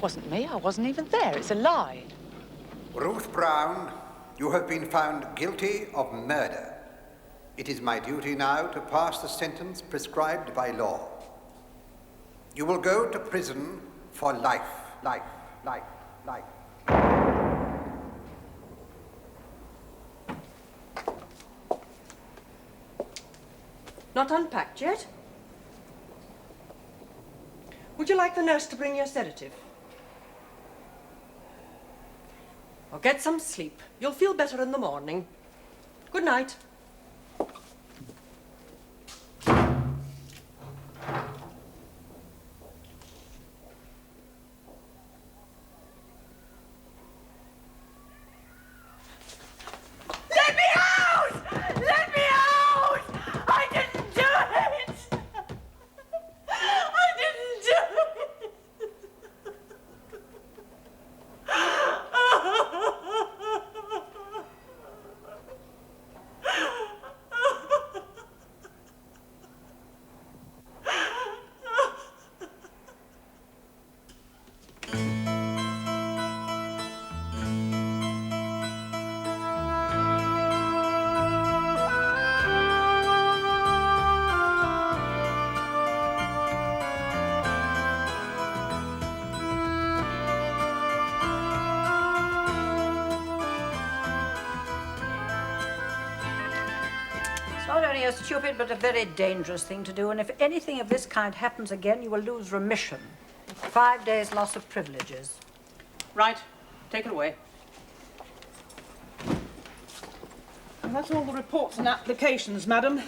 wasn't me. I wasn't even there. It's a lie. Ruth Brown, you have been found guilty of murder. It is my duty now to pass the sentence prescribed by law. You will go to prison for life, life, life, life. Not unpacked yet? Would you like the nurse to bring you a sedative? Or get some sleep. You'll feel better in the morning. Good night. A stupid but a very dangerous thing to do, and if anything of this kind happens again, you will lose remission. 5 days loss of privileges. Right. Take it away. And that's all the reports and applications, madam.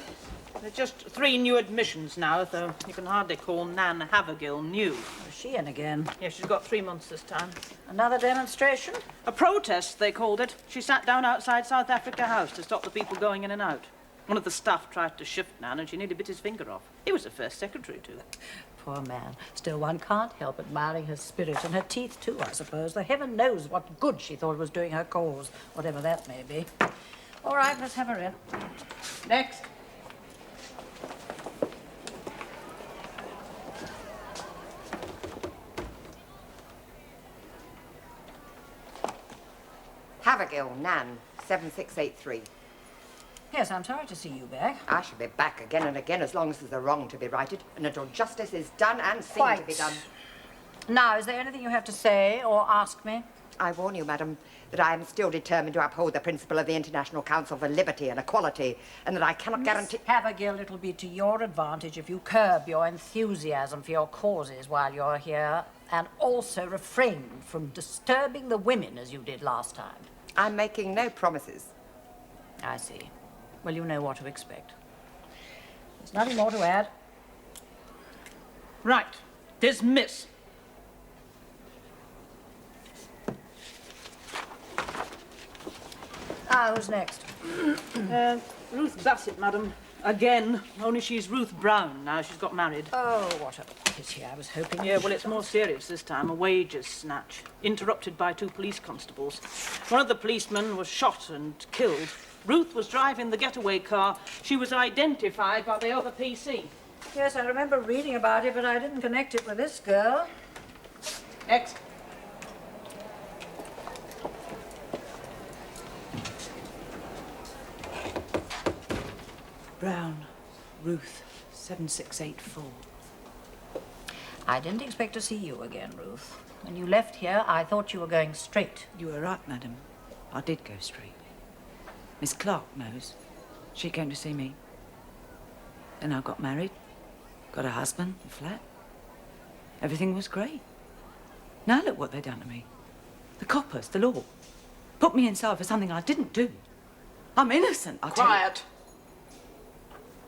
There are just 3 new admissions now, though you can hardly call Nan Havergill new. Is she in again? Yeah, she's got 3 months this time. Another demonstration? A protest, they called it. She sat down outside South Africa House to stop the people going in and out. One of the staff tried to shift Nan, and she nearly bit his finger off. He was the first secretary, too. Poor man. Still, one can't help admiring her spirit, and her teeth, too, I suppose. The heaven knows what good she thought was doing her cause, whatever that may be. All right, let's have her in. Next. Havergill, Nan, 7683. Yes, I'm sorry to see you back. I shall be back again and again as long as there's a wrong to be righted and until justice is done and seen Quite. to be done. Now, is there anything you have to say or ask me? I warn you, madam, that I am still determined to uphold the principle of the International Council for Liberty and Equality, and that I cannot guarantee... Miss Havergill, it'll be to your advantage if you curb your enthusiasm for your causes while you're here, and also refrain from disturbing the women as you did last time. I'm making no promises. I see. Well, you know what to expect. There's nothing more to add. Right. Dismiss. Who's next? Ruth Bassett, madam. Again. Only she's Ruth Brown now. She's got married. Oh, what a pity. I was hoping... Yeah, well, it's more serious this time. A wages snatch. Interrupted by 2 police constables. One of the policemen was shot and killed. Ruth was driving the getaway car. She was identified by the other PC. Yes, I remember reading about it, but I didn't connect it with this girl. Next. Brown, Ruth, 7684. I didn't expect to see you again, Ruth. When you left here, I thought you were going straight. You were right, madam. I did go straight. Miss Clark knows. She came to see me. Then I got married, got a husband, a flat. Everything was great. Now look what they've done to me. The coppers, the law. Put me inside for something I didn't do. I'm innocent, I tell you. Quiet.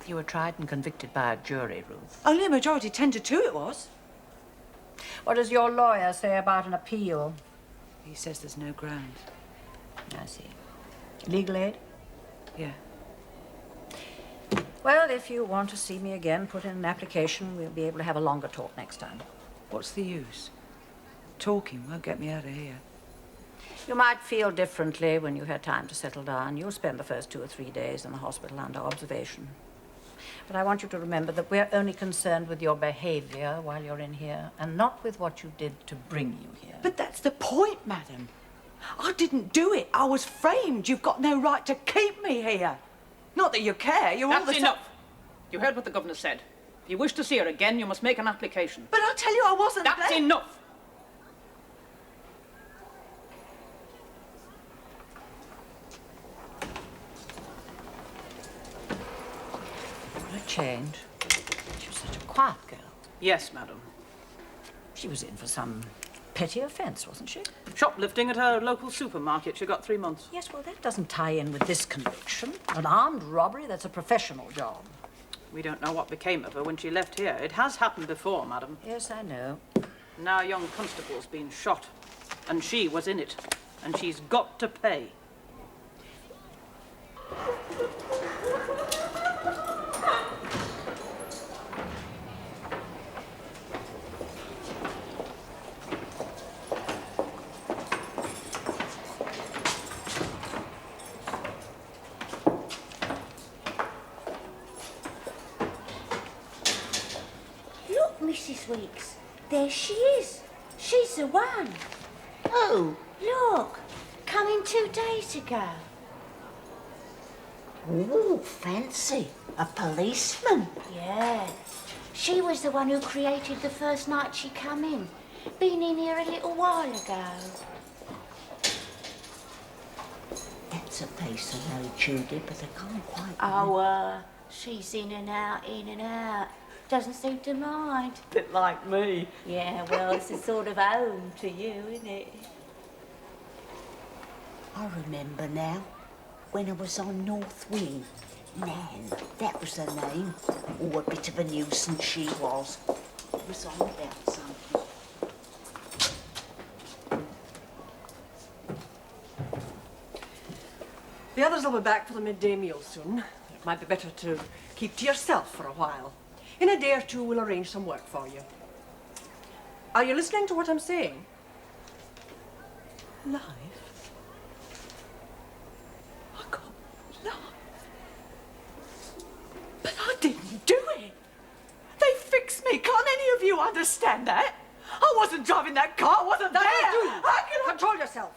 You were tried and convicted by a jury, Ruth. Only a majority 10-2 it was. What does your lawyer say about an appeal? He says there's no grounds. I see. Legal aid? Yeah. Well, if you want to see me again, put in an application. We'll be able to have a longer talk next time. What's the use? Talking won't get me out of here. You might feel differently when you had time to settle down. You'll spend the first 2 or 3 days in the hospital under observation. But I want you to remember that we're only concerned with your behaviour while you're in here, and not with what you did to bring you here. But that's the point, madam. I didn't do it. I was framed. You've got no right to keep me here. Not that you care. You're all the That's enough. You heard what the governor said. If you wish to see her again, you must make an application. But I tell you, I wasn't That's there. enough. What a change. She was such a quiet girl. Yes, madam. She was in for some petty offence, wasn't she? Shoplifting at her local supermarket. She got 3 months. Yes, well, that doesn't tie in with this conviction. An armed robbery, that's a professional job. We don't know what became of her when she left here. It has happened before, madam. Yes, I know. Now young constable's been shot. And she was in it. And she's got to pay. Look, Mrs. Weeks. There she is. She's the one. Oh, look. Coming 2 days ago. Ooh, fancy. A policeman. Yeah. She was the one who created the first night she come in. Been in here a little while ago. That's a piece I know, Judy, but I can't quite... Oh, she's in and out, in and out. Doesn't seem to mind. Bit like me. Yeah, well, it's a sort of home to you, isn't it? I remember now, when I was on North Wing. Nan, that was her name. Oh, a bit of a nuisance she was. It was on about something. The others will be back for the midday meal soon. It might be better to keep to yourself for a while. In a day or two, we'll arrange some work for you. Are you listening to what I'm saying? Life? I got life. But I didn't do it. They fixed me. Can't any of you understand that? I wasn't driving that car. I wasn't there. How can I... Control yourself.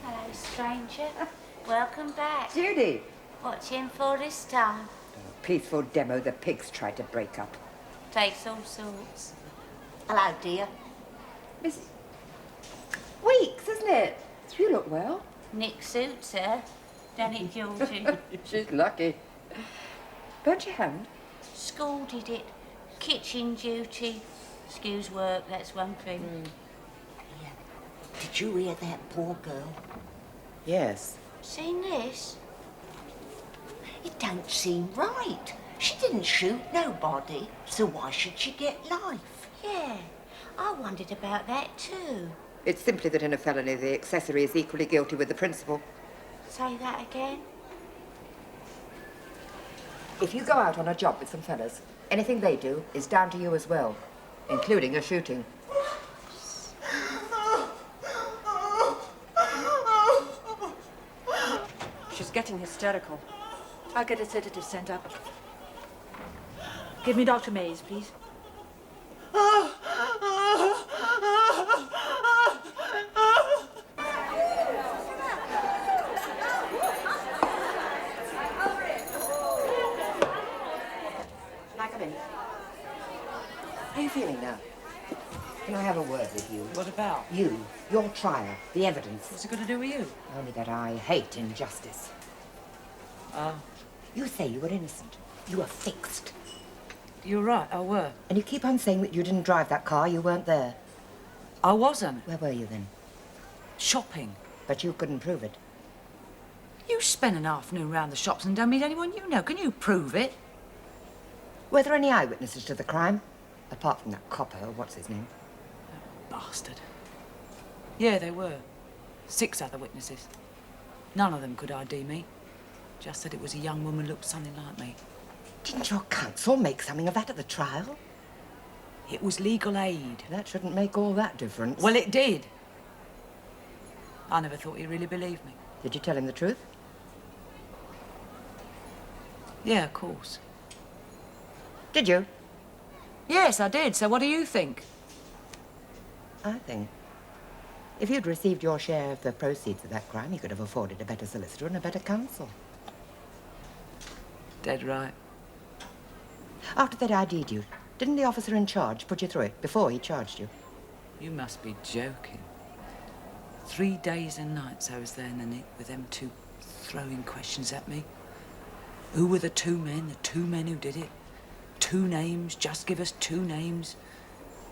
Hello, stranger. Welcome back. Judy! What's in for this time? Peaceful demo the pigs tried to break up. Takes all sorts. Hello, dear. Miss Weeks, isn't it? You look well. Nick suits her. Don't it, Georgie? She's lucky. Burnt your hand? School did it. Kitchen duty. Excuse work, that's one thing. Did you hear that poor girl? Yes. Seen this? It don't seem right. She didn't shoot nobody, so why should she get life? Yeah, I wondered about that too. It's simply that in a felony, the accessory is equally guilty with the principal. Say that again? If you go out on a job with some fellas, anything they do is down to you as well, including a shooting. She's getting hysterical. I'll get a sedative sent up. Give me Dr. Mays, please. How are you feeling now? Can I have a word with you? What about? You, your trial, the evidence. What's it got to do with you? Only that I hate injustice. You say you were innocent. You were fixed. You're right, I were. And you keep on saying that you didn't drive that car, you weren't there. I wasn't. Where were you then? Shopping. But you couldn't prove it. You spent an afternoon round the shops and don't meet anyone you know. Can you prove it? Were there any eyewitnesses to the crime? Apart from that copper, what's his name? Bastard. Yeah, they were. 6 other witnesses. None of them could ID me. Just said it was a young woman looked something like me. Didn't your counsel make something of that at the trial? It was legal aid. That shouldn't make all that difference. Well, it did. I never thought he really believed me. Did you tell him the truth? Yeah, of course. Did you? Yes, I did. So what do you think? I think if you'd received your share of the proceeds of that crime, you could have afforded a better solicitor and a better counsel. Dead right. After they'd ID'd you, didn't the officer in charge put you through it before he charged you? You must be joking. 3 days and nights I was there in the nick with them two throwing questions at me. Who were the two men who did it? 2 names, just give us 2 names.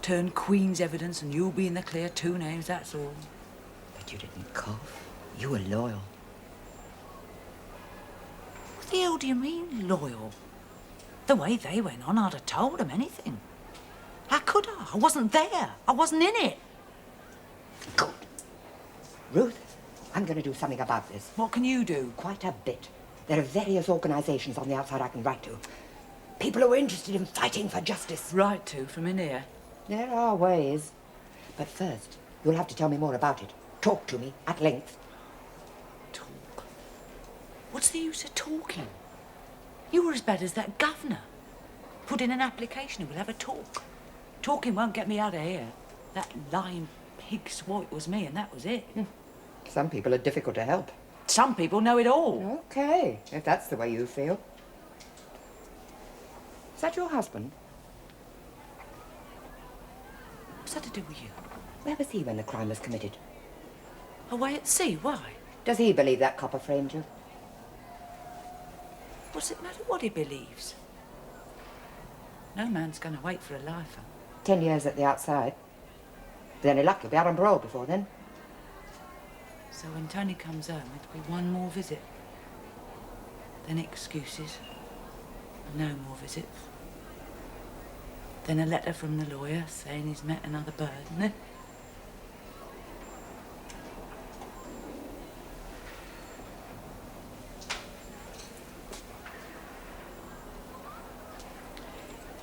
Turn Queen's evidence and you'll be in the clear. 2 names, that's all. But you didn't cough. You were loyal. What the hell do you mean, loyal? The way they went on, I'd have told them anything. How could I? I wasn't there. I wasn't in it. Good. Ruth, I'm going to do something about this. What can you do? Quite a bit. There are various organisations on the outside I can write to. People who are interested in fighting for justice. Write to from in here. There are ways. But first, you'll have to tell me more about it. Talk to me at length. Talk? What's the use of talking? You were as bad as that governor. Put in an application and we'll have a talk. Talking won't get me out of here. That lying pig swat was me and that was it. Some people are difficult to help. Some people know it all. Okay, if that's the way you feel. Is that your husband? What's that to do with you? Where was he when the crime was committed? Away at sea, why? Does he believe that copper framed you? What's it matter what he believes? No man's going to wait for a lifer. 10 years at the outside. With any luck, you'll be out on parole before then. So when Tony comes home, it'll be one more visit. Then excuses. No more visits. Then a letter from the lawyer saying he's met another bird, and then...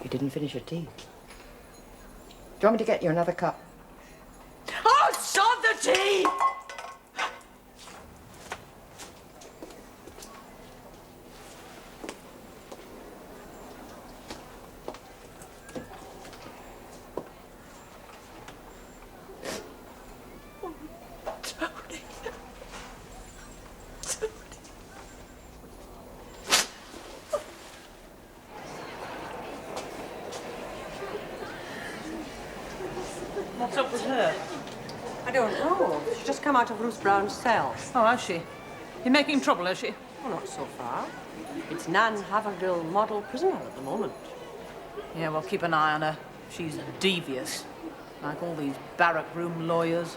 You didn't finish your tea. Do you want me to get you another cup? Oh, sod the tea! What's up with her? I don't know. She's just come out of Ruth Brown's cell. Oh, has she? You're making trouble, has she? Well, not so far. It's Nan Haverdale model prisoner at the moment. Yeah, well, keep an eye on her. She's devious. Like all these barrack room lawyers.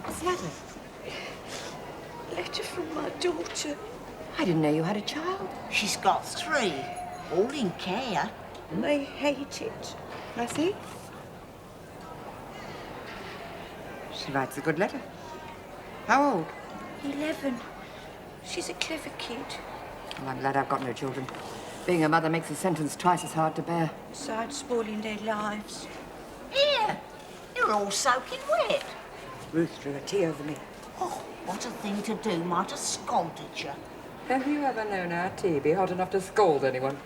What's the matter? Letter from my daughter. I didn't know you had a child. She's got 3, all in care. And they hate it. I see. She writes a good letter. How old? 11. She's a clever kid. Well, I'm glad I've got no children. Being a mother makes a sentence twice as hard to bear. Besides spoiling their lives. Here, you're all soaking wet. Ruth drew a tea over me. Oh, what a thing to do. Might have scalded you. Have you ever known our tea be hot enough to scald anyone?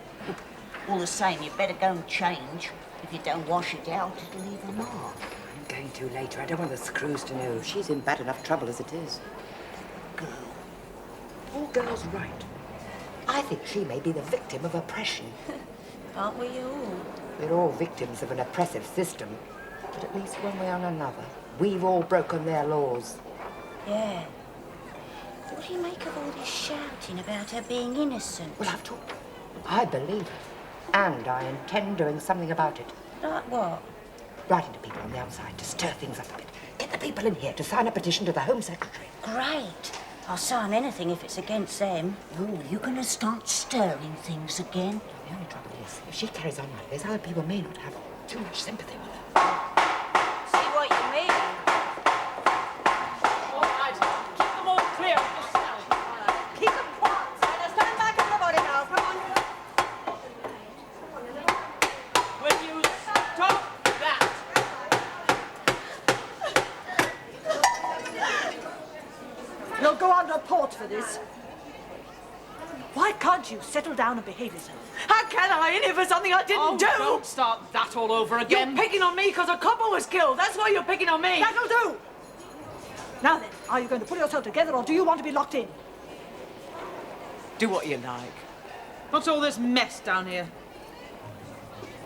All the same, you better go and change. If you don't wash it out, it'll leave a mark. I'm going to later. I don't want the screws to know. She's in bad enough trouble as it is. Girl. Poor girl's right. I think she may be the victim of oppression. Aren't we all? We're all victims of an oppressive system. But at least one way or another, we've all broken their laws. Yeah. What do you make of all this shouting about her being innocent? Well, I've told you. I believe it. And I intend doing something about it. Like what? Writing to people on the outside to stir things up a bit. Get the people in here to sign a petition to the Home Secretary. Great. I'll sign anything if it's against them. Oh, you're going to start stirring things again. The only trouble is, if she carries on like this, other people may not have too much sympathy with her. See what you mean? All right, keep them all clear of the cell. Keep them quiet. Now stand back, everybody now. Come on. Will you stop that? You'll go on report for this. Why can't you settle down and behave yourself? How can I, any for something I didn't do? Don't start that all over again. You're picking on me because a copper was killed. That's why you're picking on me. That'll do. Now then, are you going to pull yourself together or do you want to be locked in? Do what you like. What's all this mess down here?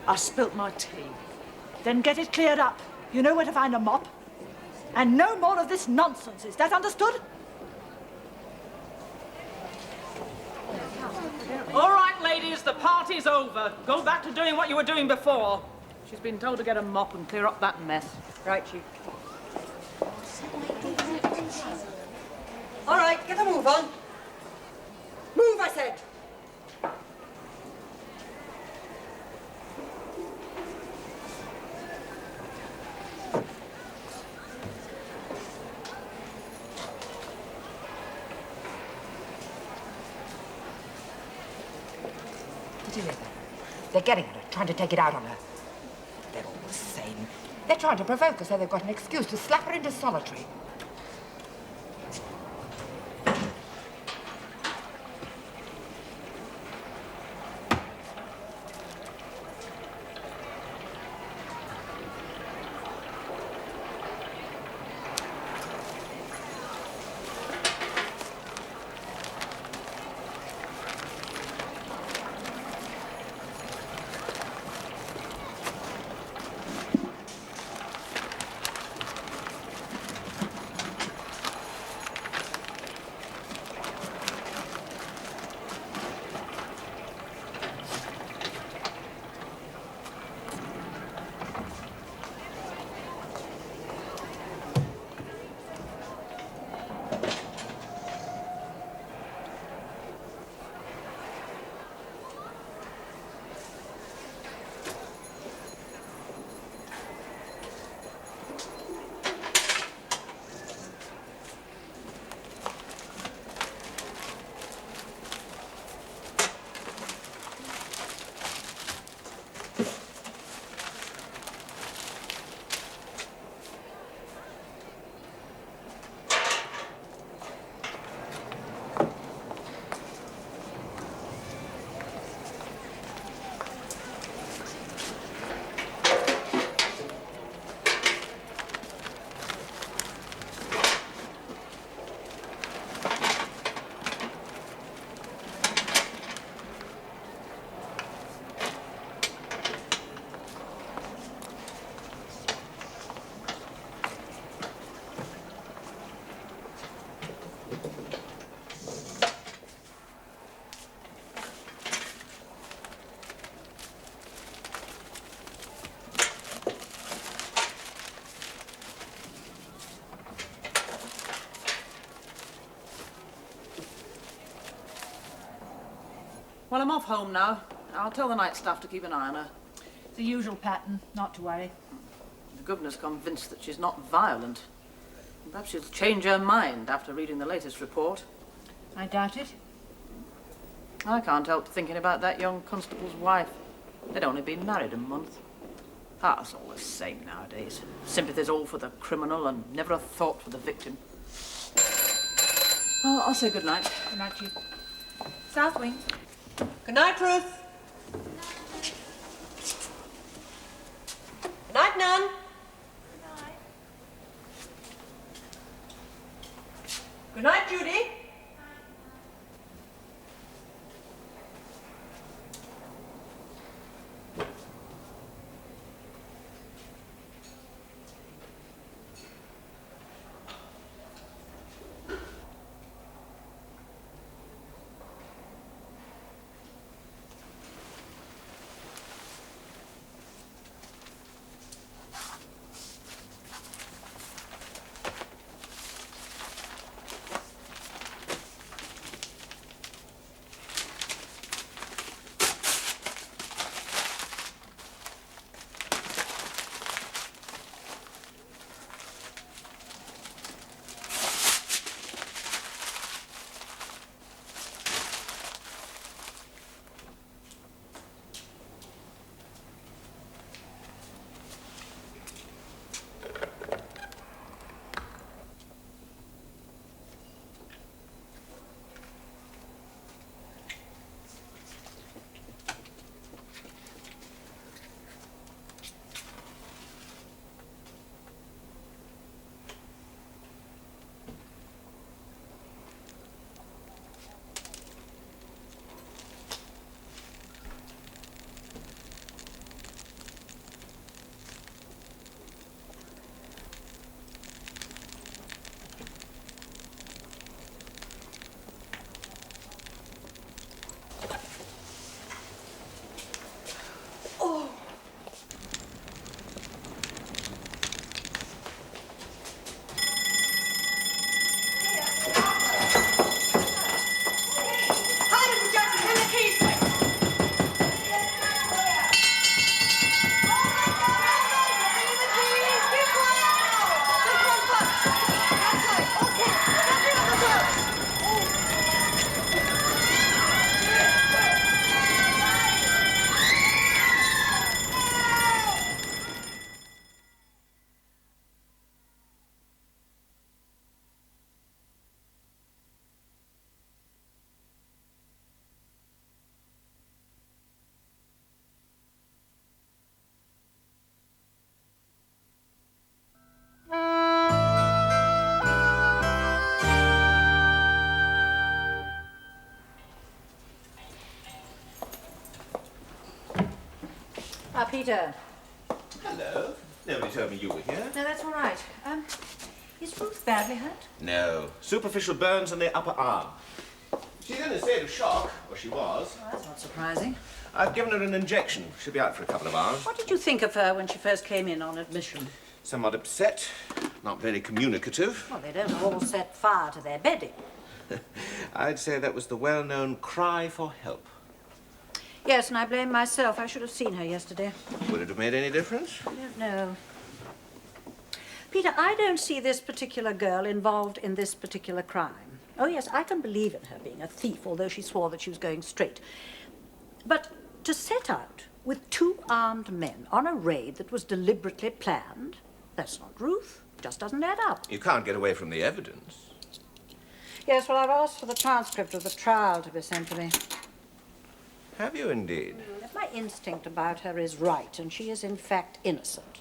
I spilt my tea. Then get it cleared up. You know where to find a mop. And no more of this nonsense. Is that understood? All right, ladies, the party's over. Go back to doing what you were doing before. She's been told to get a mop and clear up that mess. Right, Chief. All right, get a move on. Move, I said. Did you hear that? They're getting at her, trying to take it out on her. They're all the same. They're trying to provoke her so they've got an excuse to slap her into solitary. Well, I'm off home now. I'll tell the night staff to keep an eye on her. The usual pattern, not to worry. The governor's convinced that she's not violent. Perhaps she'll change her mind after reading the latest report. I doubt it. I can't help thinking about that young constable's wife. They'd only been married a month. Ah, it's all the same nowadays. Sympathy's all for the criminal and never a thought for the victim. Well, I'll say good night. Good night, Chief. South Wing. Good night, Ruth. Good night, Nan. Good night, Judy. Ah, Peter. Hello. Nobody told me you were here. No, that's all right. Is Ruth badly hurt? No. Superficial burns on the upper arm. She's in a state of shock, or she was. Oh, that's not surprising. I've given her an injection. She'll be out for a couple of hours. What did you think of her when she first came in on admission? Somewhat upset, not very communicative. Well, they don't all set fire to their bedding. I'd say that was the well-known cry for help. Yes, and I blame myself. I should have seen her yesterday. Would it have made any difference? I don't know. Peter, I don't see this particular girl involved in this particular crime. Oh, yes, I can believe in her being a thief, although she swore that she was going straight. But to set out with 2 armed men on a raid that was deliberately planned, that's not Ruth. Just doesn't add up. You can't get away from the evidence. Yes, well, I've asked for the transcript of the trial to be sent to me. Have you indeed? If my instinct about her is right, and she is in fact innocent,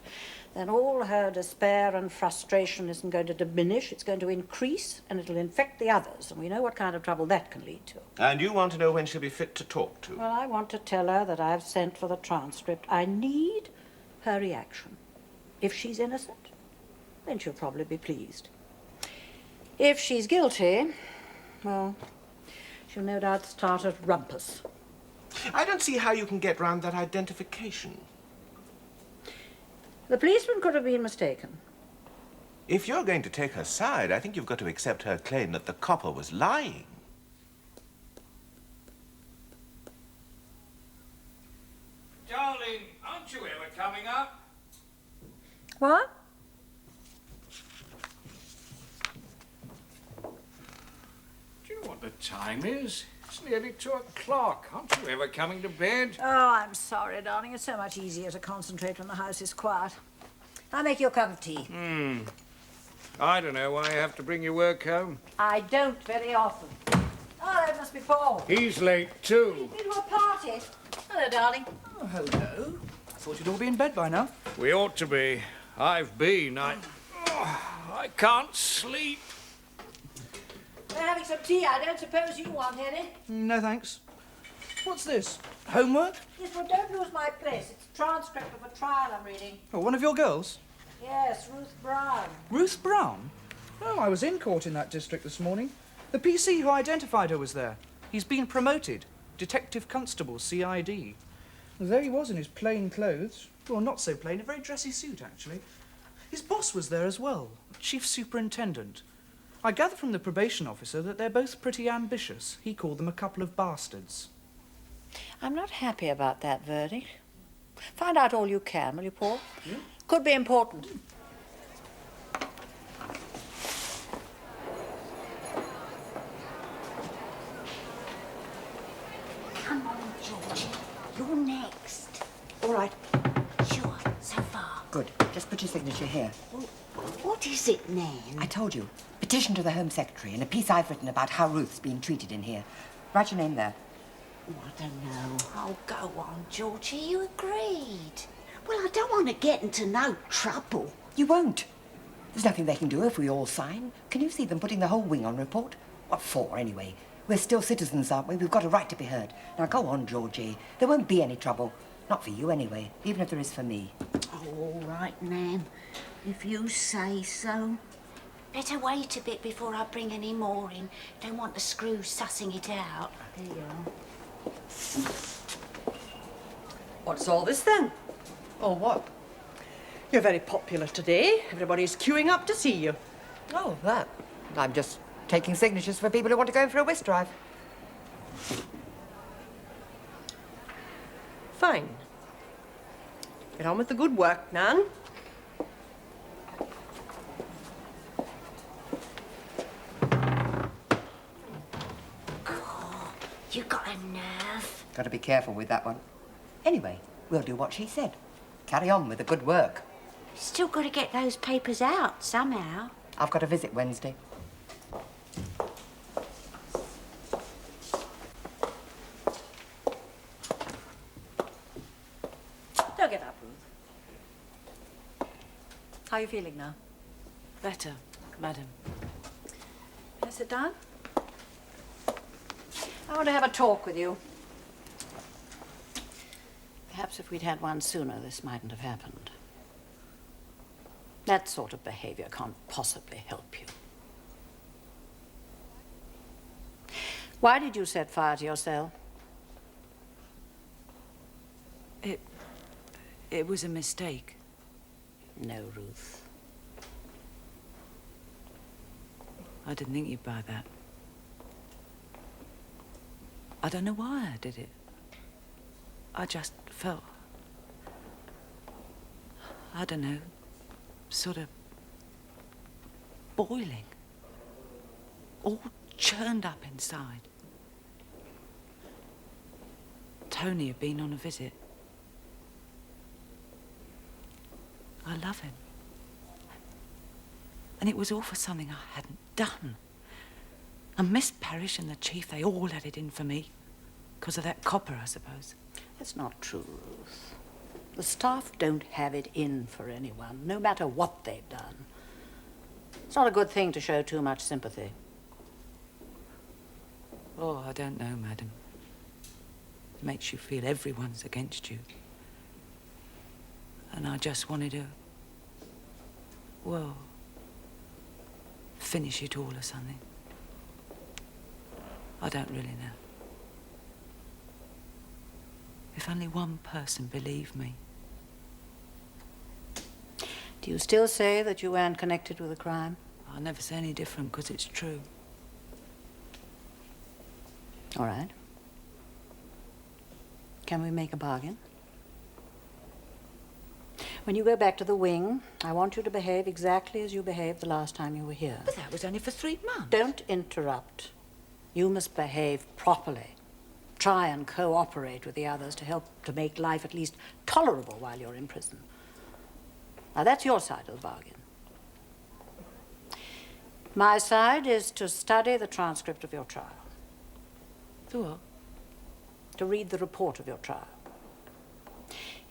then all her despair and frustration isn't going to diminish, it's going to increase, and it'll infect the others, and we know what kind of trouble that can lead to. And you want to know when she'll be fit to talk to? Well, I want to tell her that I've sent for the transcript. I need her reaction. If she's innocent, then she'll probably be pleased. If she's guilty, well, she'll no doubt start a rumpus. I don't see how you can get round that identification. The policeman could have been mistaken. If you're going to take her side, I think you've got to accept her claim that the copper was lying. Darling, aren't you ever coming up? What? Do you know what the time is? It's nearly 2 o'clock. Aren't you ever coming to bed? Oh, I'm sorry, darling. It's so much easier to concentrate when the house is quiet. I'll make you a cup of tea. I don't know why I have to bring your work home. I don't very often. Oh, that must be Paul. He's late too. He's been to a party. Hello, darling. Oh, hello. I thought you'd all be in bed by now. We ought to be. I've been. I can't sleep. We're having some tea. I don't suppose you want any. No, thanks. What's this? Homework? Yes, well, don't lose my place. It's a transcript of a trial I'm reading. Oh, one of your girls? Yes, Ruth Brown. Ruth Brown? Oh, I was in court in that district this morning. The PC who identified her was there. He's been promoted. Detective Constable, CID. There he was in his plain clothes. Well, not so plain, a very dressy suit, actually. His boss was there as well, Chief Superintendent. I gather from the probation officer that they're both pretty ambitious. He called them a couple of bastards. I'm not happy about that verdict. Find out all you can, will you, Paul? Yeah. Could be important. Come on, Georgie. You're next. All right. Sure, so far. Good. Just put your signature here. What is it, Nan? I told you. Petition to the Home Secretary and a piece I've written about how Ruth's being treated in here. Write your name there. Oh, I don't know. Oh, go on, Georgie. You agreed. Well, I don't want to get into no trouble. You won't. There's nothing they can do if we all sign. Can you see them putting the whole wing on report? What for, anyway? We're still citizens, aren't we? We've got a right to be heard. Now, go on, Georgie. There won't be any trouble. Not for you, anyway, even if there is for me. Oh, all right, Nan. If you say so. Better wait a bit before I bring any more in. Don't want the screws sussing it out. There you are. What's all this then? Oh, what? You're very popular today. Everybody's queuing up to see you. Oh, that. I'm just taking signatures for people who want to go for a whist drive. Fine. Get on with the good work, Nan. You got a nerve. Got to be careful with that one. Anyway, we'll do what she said. Carry on with the good work. Still got to get those papers out somehow. I've got a visit Wednesday. Don't get up, Ruth. How are you feeling now? Better, madam. Can I sit down? I want to have a talk with you. Perhaps if we'd had one sooner, this mightn't have happened. That sort of behavior can't possibly help you. Why did you set fire to your cell? It was a mistake. No, Ruth. I didn't think you'd buy that. I don't know why I did it. I just felt, I don't know, sort of boiling. All churned up inside. Tony had been on a visit. I love him. And it was all for something I hadn't done. And Miss Parrish and the chief, they all let it in for me. Because of that copper, I suppose. That's not true, Ruth. The staff don't have it in for anyone, no matter what they've done. It's not a good thing to show too much sympathy. Oh, I don't know, madam. It makes you feel everyone's against you. And I just wanted to, well, finish it all or something. I don't really know. If only one person believed me. Do you still say that you weren't connected with the crime? I'll never say any different because it's true. All right. Can we make a bargain? When you go back to the wing, I want you to behave exactly as you behaved the last time you were here. But that was only for 3 months. Don't interrupt. You must behave properly. Try and cooperate with the others to help to make life at least tolerable while you're in prison. Now, that's your side of the bargain. My side is to study the transcript of your trial. To what? To read the report of your trial.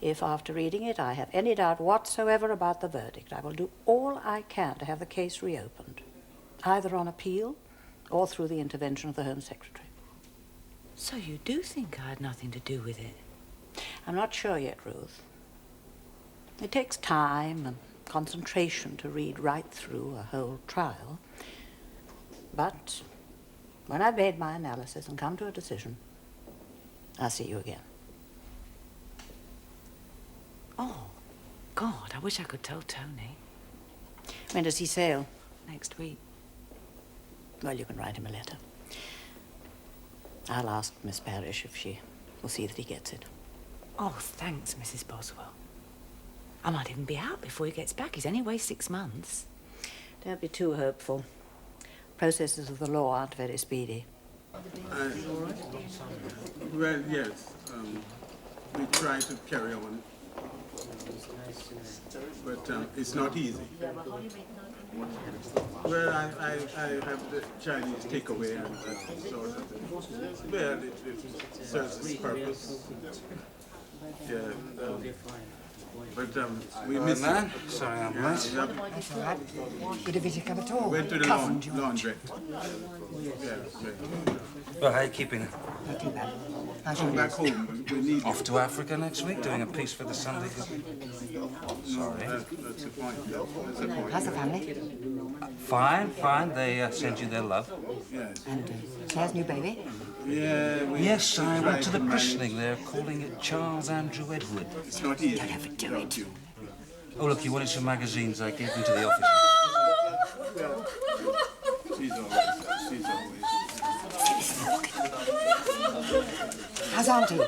If after reading it I have any doubt whatsoever about the verdict, I will do all I can to have the case reopened, either on appeal or through the intervention of the Home Secretary. So you do think I had nothing to do with it? I'm not sure yet, Ruth. It takes time and concentration to read right through a whole trial. But when I've made my analysis and come to a decision, I'll see you again. Oh, God, I wish I could tell Tony. When does he sail? Next week. Well, you can write him a letter. I'll ask Miss Parrish if she will see that he gets it. Oh, thanks, Mrs. Boswell. I might even be out before he gets back. He's only away 6 months. Don't be too hopeful. Processes of the law aren't very speedy. Well, yes. We try to carry on, but it's not easy. Well, I have the Chinese takeaway and that sort of thing. Well, it serves its purpose. Yeah. But we miss man. it. Sorry I'm late. That's all right. Good of you to come at all. Went to the Cousin George. laundrette. Yeah. Well, how are you keeping? Not too bad. How's Come your back news? home. We need Off to Africa next week, doing a piece for the Sunday. Sorry. That's the point. That's the point. How's the family? Fine, fine. They send you their love. Yes. And Claire's new baby? Yeah. Yes, I tried went to the manage. christening. They're calling it Charles Andrew Edward. It's not easy. Don't ever do it. You. Oh, look, you wanted some magazines. I gave them to the office. She's always. How's Auntie?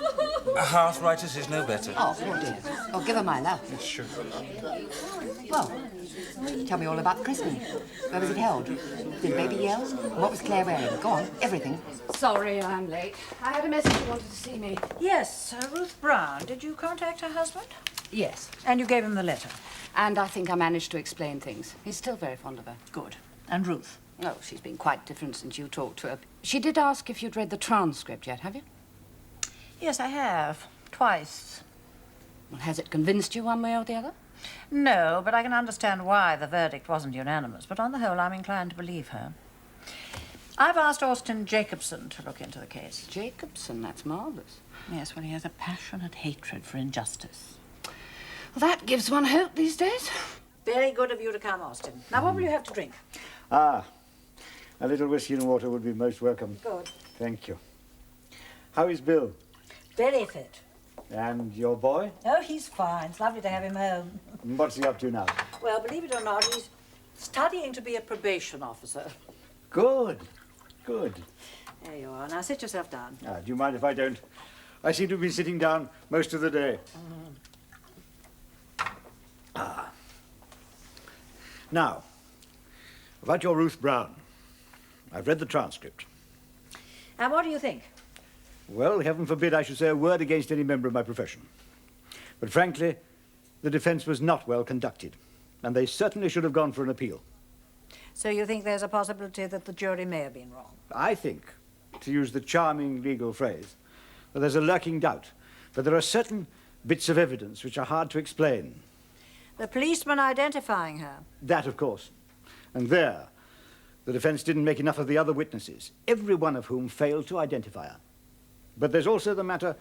Arthritis is no better. Oh, poor dear. Oh, give her my love. Yes, sure. Well, tell me all about the christening. Where was it held? Did the baby yell? What was Claire wearing? Go on, everything. Sorry I'm late. I had a message you wanted to see me. Yes, Ruth Brown. Did you contact her husband? Yes. And you gave him the letter? And I think I managed to explain things. He's still very fond of her. Good. And Ruth? Oh, she's been quite different since you talked to her. She did ask if you'd read the transcript yet, have you? Yes, I have. Twice. Well, has it convinced you one way or the other? No, but I can understand why the verdict wasn't unanimous. But on the whole, I'm inclined to believe her. I've asked Austin Jacobson to look into the case. Jacobson, that's marvellous. Yes, well, he has a passionate hatred for injustice. Well, that gives one hope these days. Very good of you to come, Austin. Now, what will you have to drink? Ah, a little whiskey and water would be most welcome. Good. Thank you. How is Bill? Very fit. And your boy? Oh, he's fine. It's lovely to have him home. What's he up to now? Well, believe it or not, he's studying to be a probation officer. Good. Good. There you are. Now, sit yourself down. Do you mind if I don't? I seem to have been sitting down most of the day. Now, about your Ruth Brown. I've read the transcript. And what do you think? Well, heaven forbid I should say a word against any member of my profession. But frankly, the defense was not well conducted, and they certainly should have gone for an appeal. So you think there's a possibility that the jury may have been wrong? I think, to use the charming legal phrase, that there's a lurking doubt, but there are certain bits of evidence which are hard to explain. The policeman identifying her. That, of course. And there, the defense didn't make enough of the other witnesses, every one of whom failed to identify her. But there's also the matter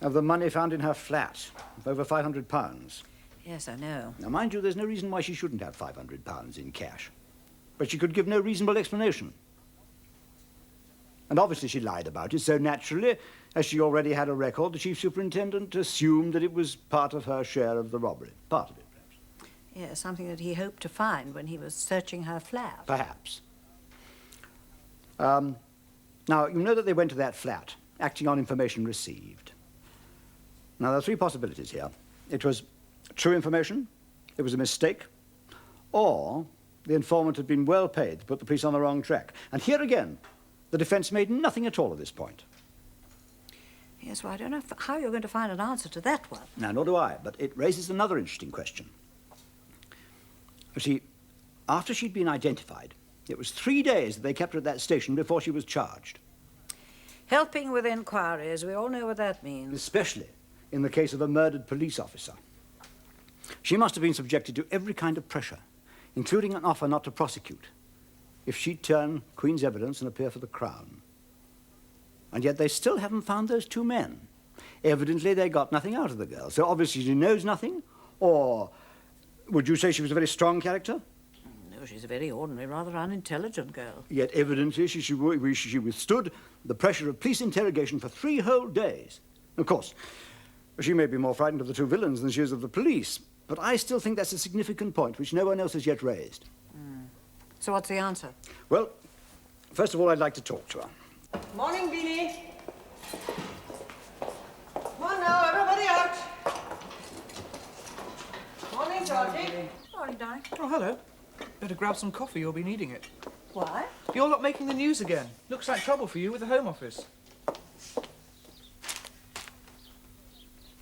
of the money found in her flat, of over £500. Yes, I know. Now, mind you, there's no reason why she shouldn't have £500 in cash. But she could give no reasonable explanation. And obviously she lied about it, so naturally, as she already had a record, the chief superintendent assumed that it was part of her share of the robbery. Part of it, perhaps. Yes, something that he hoped to find when he was searching her flat. Perhaps. Now, you know that they went to that flat, acting on information received. Now, there are three possibilities here. It was true information, it was a mistake, or the informant had been well paid to put the police on the wrong track. And here again, the defense made nothing at all at this point. Yes, well, I don't know how you're going to find an answer to that one. Now, nor do I, but it raises another interesting question. You see, after she'd been identified, it was 3 days that they kept her at that station before she was charged. Helping with inquiries, we all know what that means. Especially in the case of a murdered police officer. She must have been subjected to every kind of pressure, including an offer not to prosecute, if she'd turn Queen's evidence and appear for the Crown. And yet they still haven't found those two men. Evidently, they got nothing out of the girl. So obviously she knows nothing, or would you say she was a very strong character? No, she's a very ordinary, rather unintelligent girl. Yet evidently she withstood the pressure of police interrogation for 3 whole days. Of course, she may be more frightened of the two villains than she is of the police, but I still think that's a significant point which no one else has yet raised. So what's the answer? Well, first of all, I'd like to talk to her. Morning, Beanie. Come on now, everybody out. Morning, Georgie. Morning, darling. Oh, hello. Better grab some coffee, you'll be needing it. Why? You're not making the news again. Looks like trouble for you with the Home Office.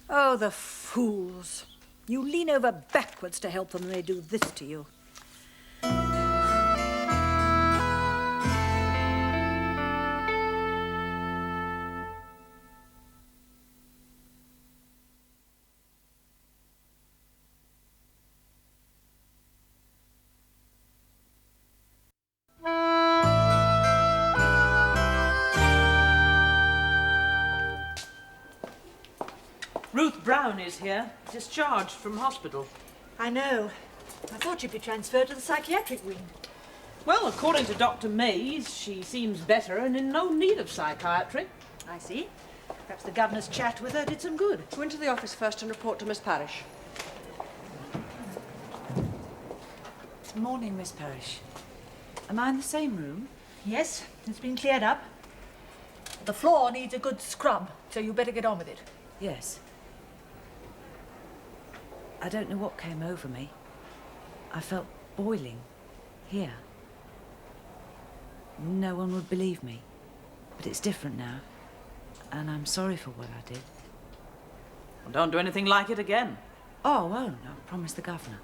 Oh, the fools. You lean over backwards to help them and they do this to you. Ruth Brown is here, discharged from hospital. I know. I thought you'd be transferred to the psychiatric wing. Well, according to Dr. Mays, she seems better and in no need of psychiatry. I see. Perhaps the governor's chat with her did some good. Go into the office first and report to Miss Parrish. Morning, Miss Parrish. Am I in the same room? Yes, it's been cleared up. The floor needs a good scrub, so you better get on with it. Yes. I don't know what came over me. I felt boiling. Here. No one would believe me. But it's different now. And I'm sorry for what I did. Well, don't do anything like it again. Oh, I won't. I promise the governor.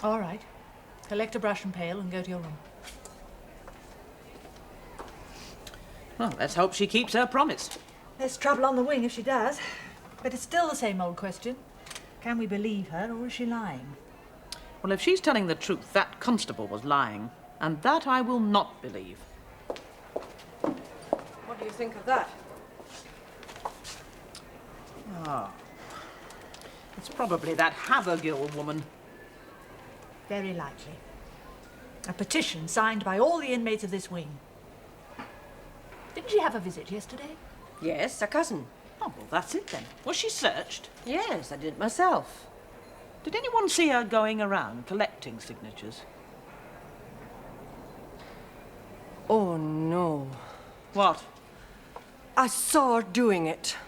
All right. Collect a brush and pail and go to your room. Well, let's hope she keeps her promise. There's trouble on the wing if she does. But it's still the same old question. Can we believe her, or is she lying? Well, if she's telling the truth, that constable was lying. And that I will not believe. What do you think of that? Ah. It's probably that Havergill woman. Very likely. A petition signed by all the inmates of this wing. Didn't she have a visit yesterday? Yes, a cousin. Oh, well, that's it then. Was she searched? Yes, I did it myself. Did anyone see her going around collecting signatures? Oh, no. What? I saw her doing it.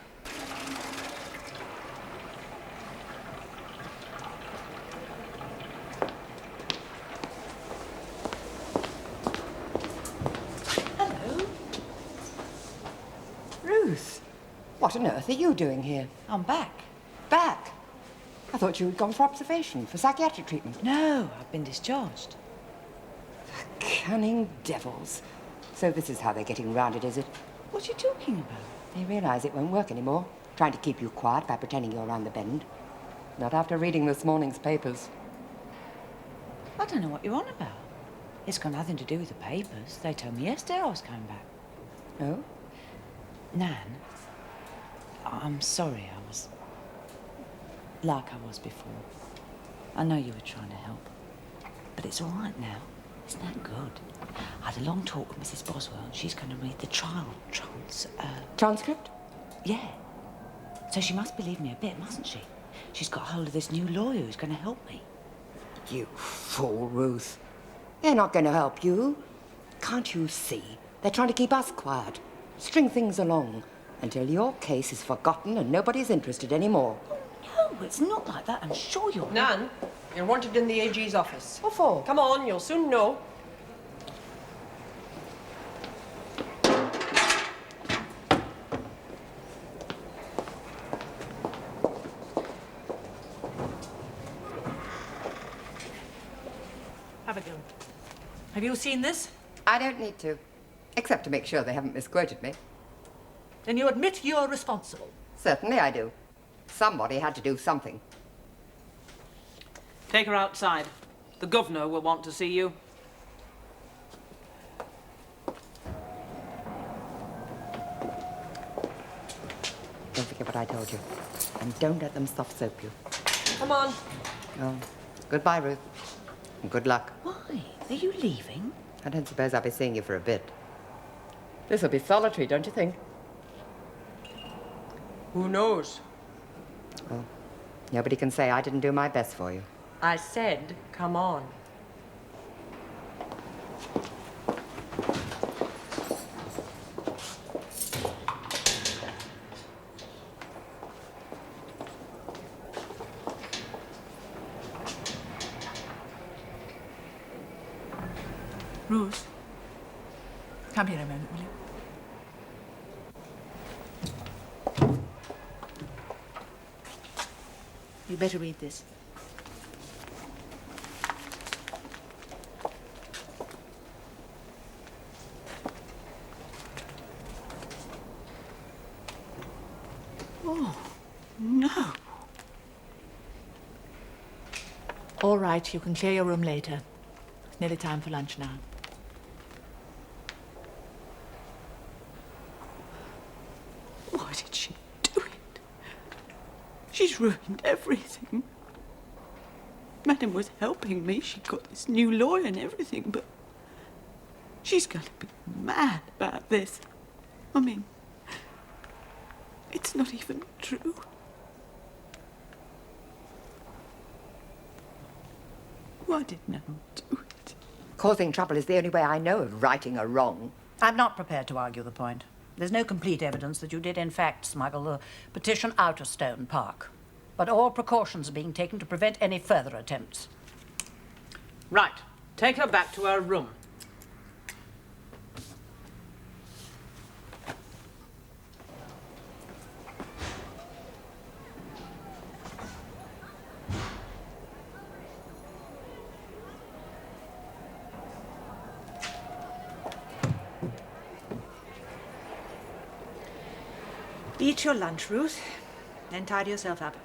Ruth, what on earth are you doing here? I'm back. Back? I thought you had gone for observation, for psychiatric treatment. No, I've been discharged. Cunning devils. So this is how they're getting round it, is it? What are you talking about? They realise it won't work anymore, trying to keep you quiet by pretending you're around the bend. Not after reading this morning's papers. I don't know what you're on about. It's got nothing to do with the papers. They told me yesterday I was coming back. Oh? Nan, I'm sorry I was like I was before. I know you were trying to help, but it's all right now. Isn't that good? I had a long talk with Mrs. Boswell, and she's going to read the trial transcript? Yeah. So she must believe me a bit, mustn't she? She's got hold of this new lawyer who's going to help me. You fool, Ruth. They're not going to help you. Can't you see? They're trying to keep us quiet, string things along, until your case is forgotten and nobody's interested anymore. No, it's not like that. I'm sure you're... Nan, you're wanted in the AG's office. What for? Come on, you'll soon know. Abigail, have you seen this? I don't need to, except to make sure they haven't misquoted me. Then you admit you're responsible. Certainly I do. Somebody had to do something. Take her outside. The governor will want to see you. Don't forget what I told you. And don't let them soft soap you. Come on. Oh, goodbye, Ruth. And good luck. Why? Are you leaving? I don't suppose I'll be seeing you for a bit. This'll be solitary, don't you think? Who knows? Well, nobody can say I didn't do my best for you. I said, come on. Ruth, come here a moment, will you? You better read this. Oh, no. All right, you can clear your room later. It's nearly time for lunch now. Why did she do it? She's ruined everything. Madam was helping me. She got this new lawyer and everything, but she's going to be mad about this. I mean, it's not even true. Why did Nan do it? Causing trouble is the only way I know of righting a wrong. I'm not prepared to argue the point. There's no complete evidence that you did, in fact, smuggle the petition out of Stone Park. But all precautions are being taken to prevent any further attempts. Right. Take her back to her room. Eat your lunch, Ruth, then tidy yourself up.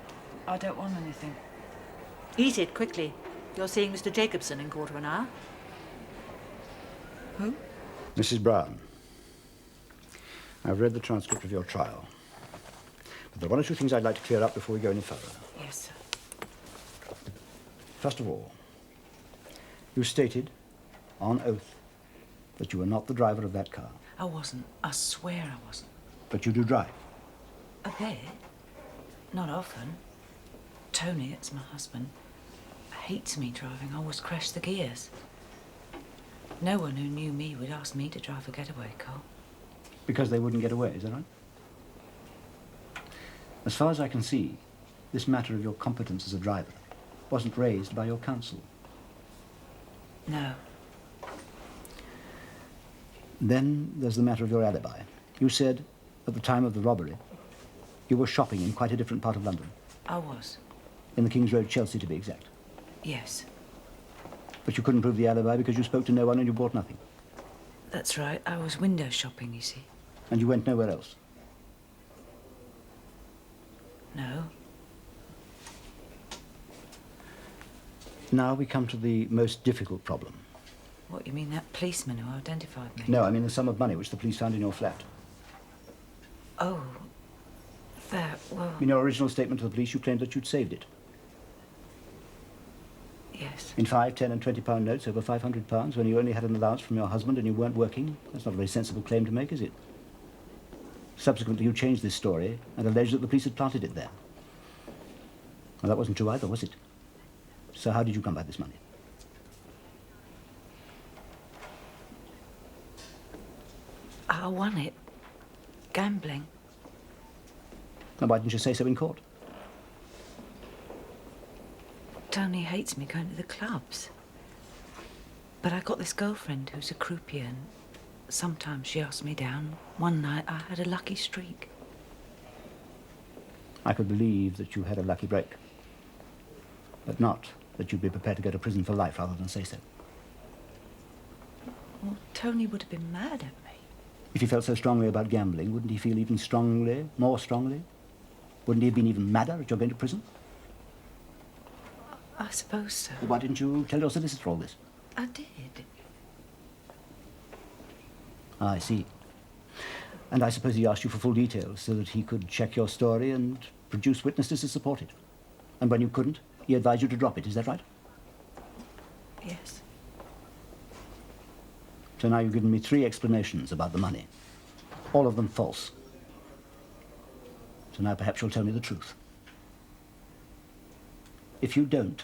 I don't want anything. Eat it quickly. You're seeing Mr. Jacobson in 1/4 an hour. Who? Mrs. Brown, I've read the transcript of your trial. But there are one or two things I'd like to clear up before we go any further. Yes, sir. First of all, you stated, on oath, that you were not the driver of that car. I wasn't. I swear I wasn't. But you do drive. A bit. Not often. Tony, it's my husband, hates me driving. I always crash the gears. No one who knew me would ask me to drive a getaway car. Because they wouldn't get away, is that right? As far as I can see, this matter of your competence as a driver wasn't raised by your counsel. No. Then there's the matter of your alibi. You said, at the time of the robbery, you were shopping in quite a different part of London. I was. In the King's Road, Chelsea, to be exact. Yes. But you couldn't prove the alibi because you spoke to no one and you bought nothing. That's right. I was window shopping, you see. And you went nowhere else? No. Now we come to the most difficult problem. What, you mean that policeman who identified me? No, I mean the sum of money which the police found in your flat. Oh, that, well... In your original statement to the police, you claimed that you'd saved it. Yes. In 5, 10 and 20-pound notes, over £500, when you only had an allowance from your husband and you weren't working. That's not a very sensible claim to make, is it? Subsequently, you changed this story and alleged that the police had planted it there. Well, that wasn't true either, was it? So how did you come by this money? I won it. Gambling. And why didn't you say so in court? Tony hates me going to the clubs. But I got this girlfriend who's a croupier, and sometimes she asks me down. One night I had a lucky streak. I could believe that you had a lucky break. But not that you'd be prepared to go to prison for life rather than say so. Well, Tony would have been mad at me. If he felt so strongly about gambling, wouldn't he feel even strongly, more strongly? Wouldn't he have been even madder at your going to prison? I suppose so. Why didn't you tell your solicitor all this? I did. I see. And I suppose he asked you for full details so that he could check your story and produce witnesses to support it. And when you couldn't, he advised you to drop it, is that right? Yes. So now you've given me 3 explanations about the money. All of them false. So now perhaps you'll tell me the truth. If you don't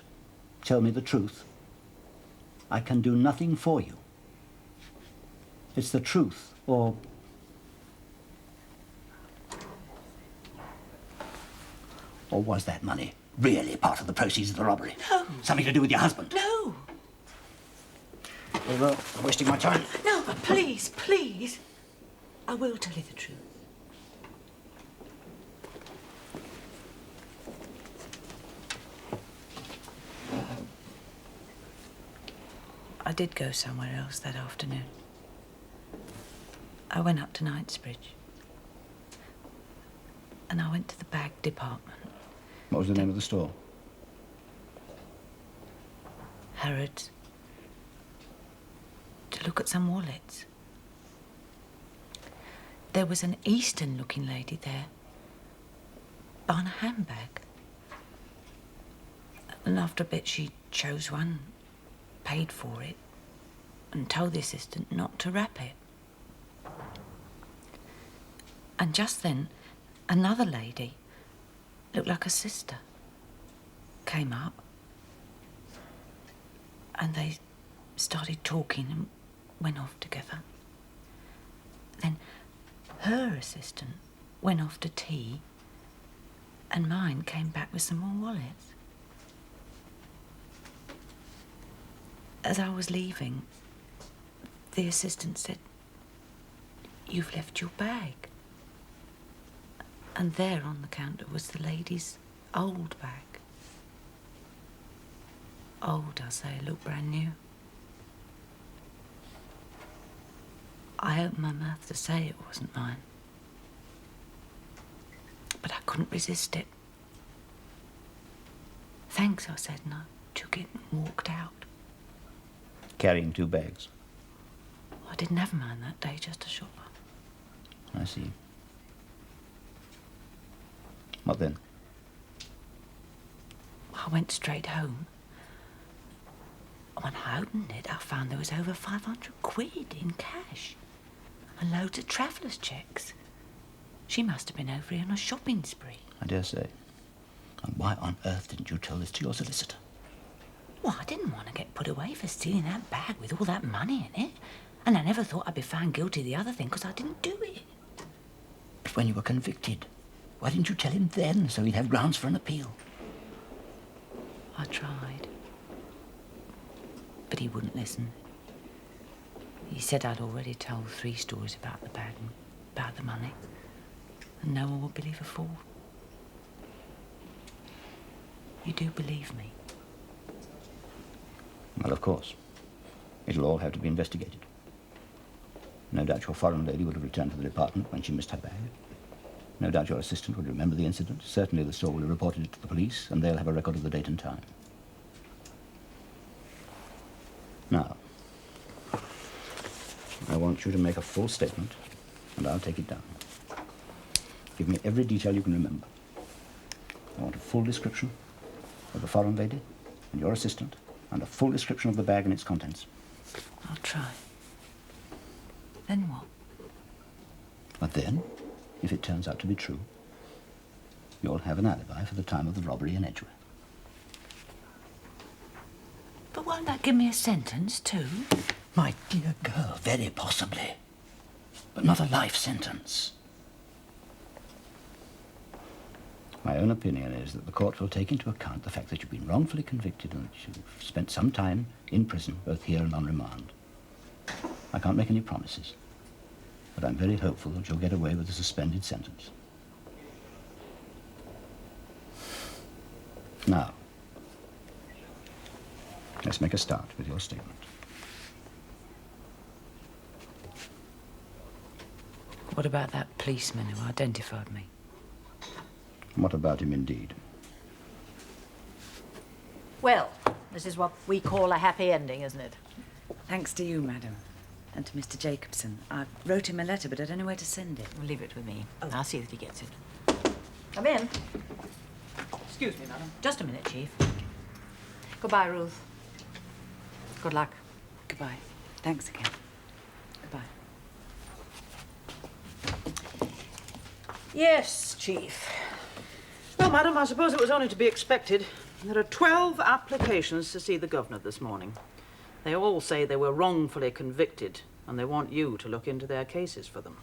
tell me the truth, I can do nothing for you. It's the truth, or was that money really part of the proceeds of the robbery? No. Something to do with your husband? No. Well, I'm wasting my time. No, but please, please. I will tell you the truth. I did go somewhere else that afternoon. I went up to Knightsbridge. And I went to the bag department. What was the name of the store? Harrods. To look at some wallets. There was an Eastern-looking lady there, buying a handbag. And after a bit, she chose one, paid for it, and told the assistant not to wrap it. And just then, another lady, looked like a sister, came up, and they started talking and went off together. Then her assistant went off to tea, and mine came back with some more wallets. As I was leaving, the assistant said, "You've left your bag." And there on the counter was the lady's old bag. Old, I say, it looked brand new. I opened my mouth to say it wasn't mine. But I couldn't resist it. "Thanks," I said, and I took it and walked out. Carrying 2 bags. I didn't have mine that day, just a shopper. I see. What then? I went straight home. When I opened it, I found there was over 500 quid in cash and loads of travellers' checks. She must have been over here on a shopping spree. I dare say. And why on earth didn't you tell this to your solicitor? Well, I didn't want to get put away for stealing that bag with all that money in it. And I never thought I'd be found guilty of the other thing because I didn't do it. But when you were convicted, why didn't you tell him then so he'd have grounds for an appeal? I tried. But he wouldn't listen. He said I'd already told 3 stories about the bag and about the money. And no one would believe a fool. You do believe me? Well, of course. It'll all have to be investigated. No doubt your foreign lady would have returned to the department when she missed her bag. No doubt your assistant would remember the incident. Certainly the store will have reported it to the police, and they'll have a record of the date and time. Now, I want you to make a full statement, and I'll take it down. Give me every detail you can remember. I want a full description of the foreign lady and your assistant, and a full description of the bag and its contents. I'll try. Then what? But then, if it turns out to be true, you'll have an alibi for the time of the robbery in Edgware. But won't that give me a sentence, too? My dear girl, very possibly. But not a life sentence. My own opinion is that the court will take into account the fact that you've been wrongfully convicted and that you've spent some time in prison, both here and on remand. I can't make any promises, but I'm very hopeful that you'll get away with a suspended sentence. Now, let's make a start with your statement. What about that policeman who identified me? What about him indeed? Well, this is what we call a happy ending, isn't it? Thanks to you, madam, and to Mr. Jacobson. I wrote him a letter, but I don't know where to send it. Well, leave it with me. Oh. I'll see that he gets it. Come in. Excuse me, madam. Just a minute, Chief. Goodbye, Ruth. Good luck. Goodbye. Thanks again. Goodbye. Yes, Chief. Well, madam, I suppose it was only to be expected. There are 12 applications to see the governor this morning. They all say they were wrongfully convicted, and they want you to look into their cases for them.